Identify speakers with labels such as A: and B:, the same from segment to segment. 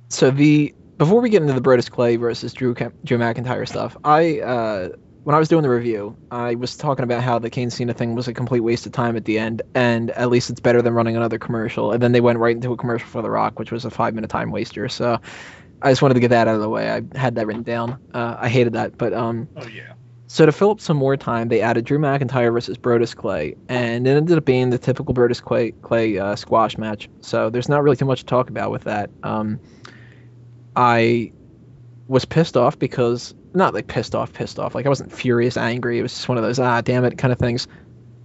A: So before we get into the Brodus Clay versus Drew McIntyre stuff, when I was doing the review, I was talking about how the Kane Cena thing was a complete waste of time at the end, and at least it's better than running another commercial. And then they went right into a commercial for The Rock, which was a 5 minute time waster. So I just wanted to get that out of the way. I had that written down. I hated that, but
B: Oh yeah.
A: so to fill up some more time, they added Drew McIntyre versus Brodus Clay, and it ended up being the typical Brodus Clay squash match. So there's not really too much to talk about with that. I was pissed off because not like pissed off. Like I wasn't furious, angry. It was just one of those damn it kind of things.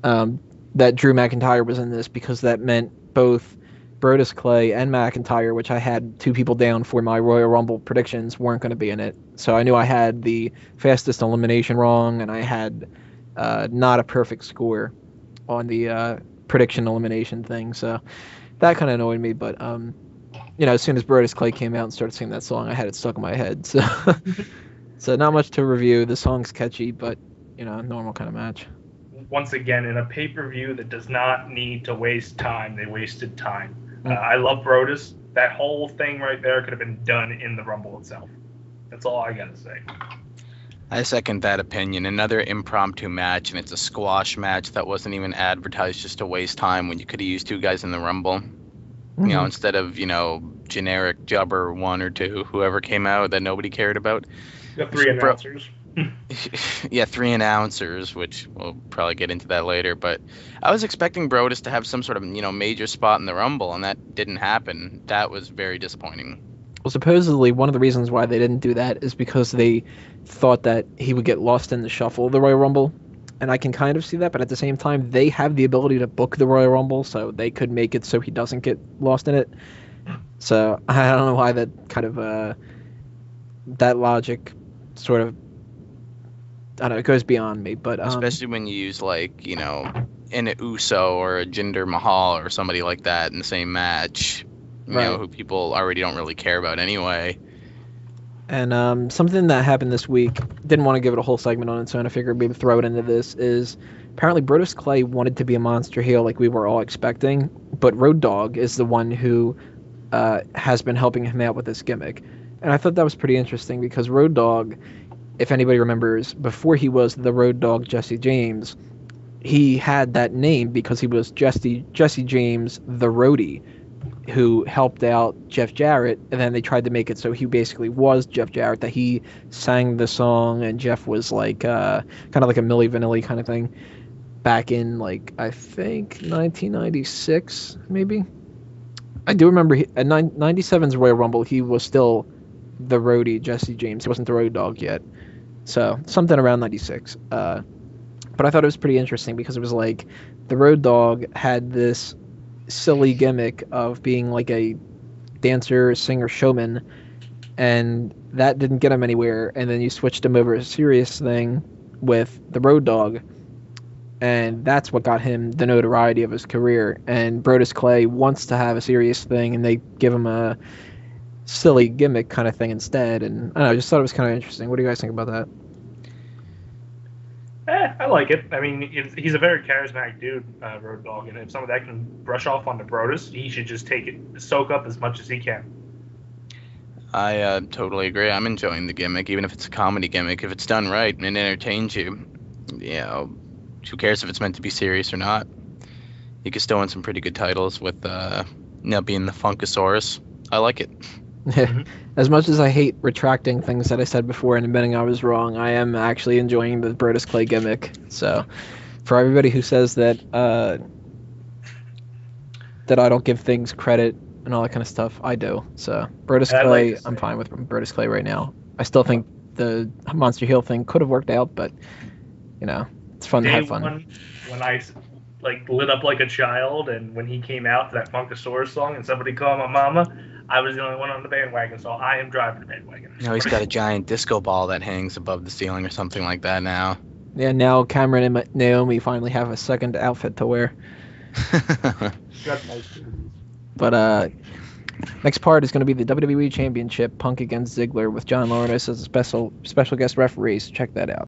A: That Drew McIntyre was in this because that meant both Brodus Clay and McIntyre, which I had two people down for my Royal Rumble predictions, weren't going to be in it. So I knew I had the fastest elimination wrong, and I had not a perfect score on the prediction elimination thing. So that kind of annoyed me. But as soon as Brodus Clay came out and started singing that song, I had it stuck in my head. So so not much to review. The song's catchy, but normal kind of match.
B: Once again, in a pay-per-view that does not need to waste time, they wasted time. I love Brodus. That whole thing right there could have been done in the Rumble itself. That's all I gotta say.
C: I second that opinion. Another impromptu match, and it's a squash match that wasn't even advertised just to waste time when you could have used two guys in the Rumble. Instead of, generic jubber one or two, whoever came out that nobody cared about.
B: You got three announcers.
C: Yeah, three announcers, which we'll probably get into that later. But I was expecting Brodus to have some sort of, major spot in the Rumble, and that didn't happen. That was very disappointing.
A: Well, supposedly one of the reasons why they didn't do that is because they thought that he would get lost in the shuffle of the Royal Rumble. And I can kind of see that, but at the same time, they have the ability to book the Royal Rumble, so they could make it so he doesn't get lost in it. So I don't know why that kind of that logic sort of, I don't know, it goes beyond me. But
C: especially when you use an Uso or a Jinder Mahal or somebody like that in the same match,
A: right.
C: Who people already don't really care about anyway.
A: And something that happened this week, didn't want to give it a whole segment on its own. I figured maybe throw it into this, is apparently Brodus Clay wanted to be a monster heel like we were all expecting, but Road Dogg is the one who has been helping him out with this gimmick. And I thought that was pretty interesting because Road Dogg, if anybody remembers, before he was the Road Dogg Jesse James, he had that name because he was Jesse James the Roadie, who helped out Jeff Jarrett, and then they tried to make it so he basically was Jeff Jarrett, that he sang the song and Jeff was like kind of like a Milli Vanilli kind of thing back in like I think 1996 maybe. I do remember at 97's Royal Rumble he was still the roadie Jesse James. He wasn't the Road Dogg yet. So something around 96. But I thought it was pretty interesting because it was like the Road Dogg had this silly gimmick of being like a dancer, singer, showman, and that didn't get him anywhere. And then you switched him over to a serious thing with the Road Dogg, and that's what got him the notoriety of his career. And Brodus Clay wants to have a serious thing, and they give him a silly gimmick kind of thing instead. And I don't know, I just thought it was kind of interesting. What do you guys think about that?
B: I like it. I mean, he's a very charismatic dude, Road Dogg, and if some of that can brush off onto Brodus, he should just soak up as much as he can.
C: I totally agree. I'm enjoying the gimmick, even if it's a comedy gimmick. If it's done right and entertains you, who cares if it's meant to be serious or not? You can still win some pretty good titles with being the Funkasaurus. I like it.
A: As much as I hate retracting things that I said before and admitting I was wrong, I am actually enjoying the Brodus Clay gimmick. So, for everybody who says that that I don't give things credit and all that kind of stuff, I do. So, Brodus Clay, I'm fine with Brodus Clay right now. I still think the Monster Heel thing could have worked out, but it's fun to have fun.
B: When I lit up like a child, and when he came out to that Funkasaurus song, and somebody called my mama, I was the only one on the bandwagon, so I am driving the bandwagon.
C: No, he's got a giant disco ball that hangs above the ceiling or something like that now.
A: Yeah, now Cameron and Naomi finally have a second outfit to wear. But next part is going to be the WWE Championship, Punk against Ziggler, with John Laurinaitis as a special guest referee, so check that out.